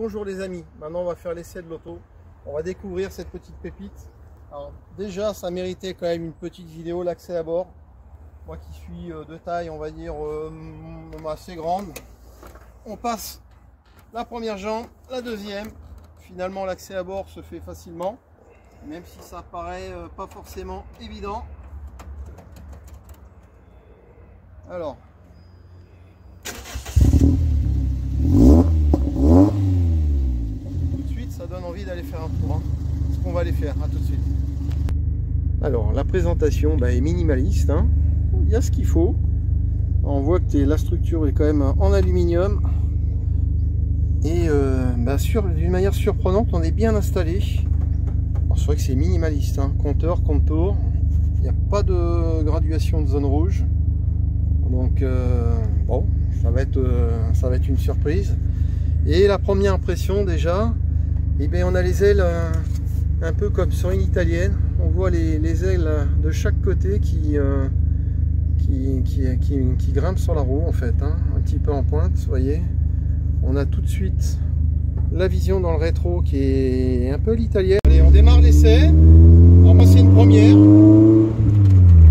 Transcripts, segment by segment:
bonjour les amis, maintenant on va faire l'essai de l'auto. On va découvrir cette petite pépite. Alors déjà ça méritait quand même une petite vidéo, l'accès à bord. Moi qui suis de taille on va dire assez grande. On passe la première jambe, la deuxième. Finalement l'accès à bord se fait facilement, même si ça paraît pas forcément évident. Alors ça donne envie d'aller faire un tour, hein. Ce qu'on va aller faire, à tout de suite. Alors la présentation est minimaliste, hein. Il y a ce qu'il faut. On voit que la structure est quand même en aluminium et d'une manière surprenante on est bien installé. C'est vrai que c'est minimaliste, hein. Compteur, contour, il n'y a pas de graduation de zone rouge, donc bon, ça va être une surprise. Et la première impression déjà, eh bien, on a les ailes un peu comme sur une italienne. On voit les ailes de chaque côté qui grimpent sur la roue en fait, hein, un petit peu en pointe, vous voyez. On a tout de suite la vision dans le rétro qui est un peu l'italienne. Allez, on démarre l'essai. Alors moi c'est une première.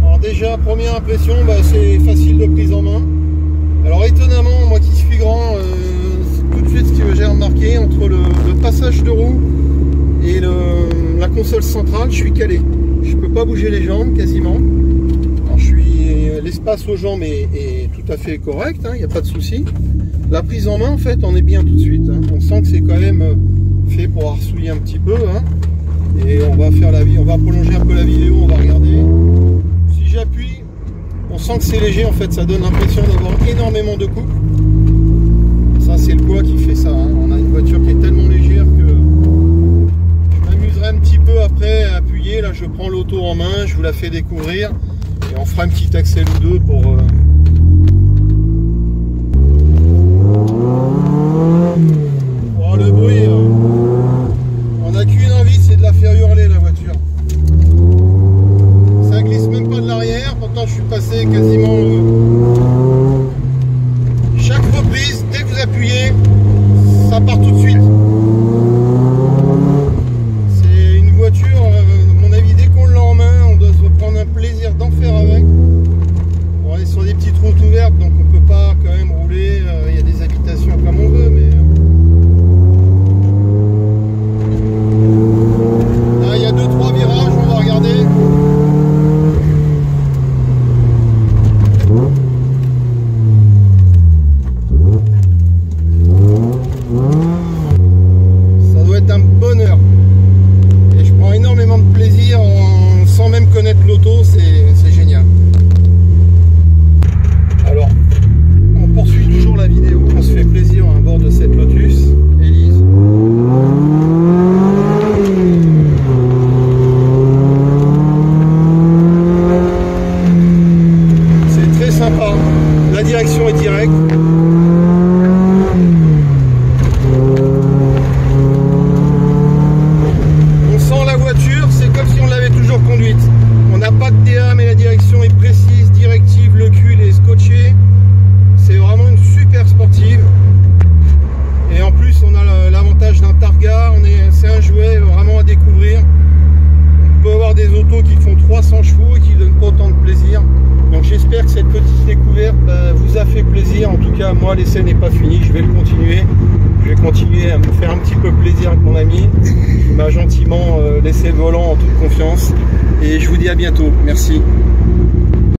Alors déjà, première impression, c'est facile de prise en main. Alors étonnamment, moi qui suis grand, tout de suite ce que j'ai remarqué, entre le passage de roue et la console centrale, je suis calé. Je peux pas bouger les jambes quasiment. Alors l'espace aux jambes est tout à fait correct, il n'y a pas de souci. La prise en main en fait on est bien tout de suite, hein. On sent que c'est quand même fait pour arsouiller un petit peu, hein. Et on va prolonger un peu la vidéo, on va regarder. Si j'appuie, on sent que c'est léger en fait, ça donne l'impression d'avoir énormément de couple. Ça c'est le poids qui fait ça, hein. On a une voiture qui est tellement légère que je m'amuserai un petit peu après à appuyer. Là je prends l'auto en main, je vous la fais découvrir et on fera un petit accel ou deux pour oh, le bruit, on n'a qu'une envie, c'est de la faire hurler la voiture. Ça glisse même pas de l'arrière, pourtant je suis passé quasiment chaque reprise, dès que vous appuyez, ça part tout de suite. C'est une voiture, à mon avis, dès qu'on l'a en main, on doit se prendre un plaisir d'en faire avec. Bon, on est sur des petites routes ouvertes, donc on peut pas quand même rouler, il y a des habitations comme on veut, mais là il y a 2-3 virages, on va regarder. Ça doit être un bonheur et je prends énormément de plaisir sans même connaître l'auto, c'est génial. Alors on poursuit toujours la vidéo, on se fait plaisir à bord de cette Lotus Elise. C'est très sympa, la direction est directe. On sent la voiture, c'est comme si on l'avait toujours conduite. On n'a pas de DA mais la direction est précise, directive, le cul est scotché. C'est vraiment une super sportive. Et en plus on a l'avantage d'un Targa, c'est un jouet vraiment à découvrir. On peut avoir des autos qui font 300 chevaux et qui donnent pas autant de plaisir. Donc j'espère que cette petite découverte vous a fait plaisir. En tout cas moi l'essai n'est pas fini, je vais le continuer. Je vais continuer à me faire un petit peu plaisir avec mon ami. Il m'a gentiment laissé le volant en toute confiance. Et je vous dis à bientôt. Merci.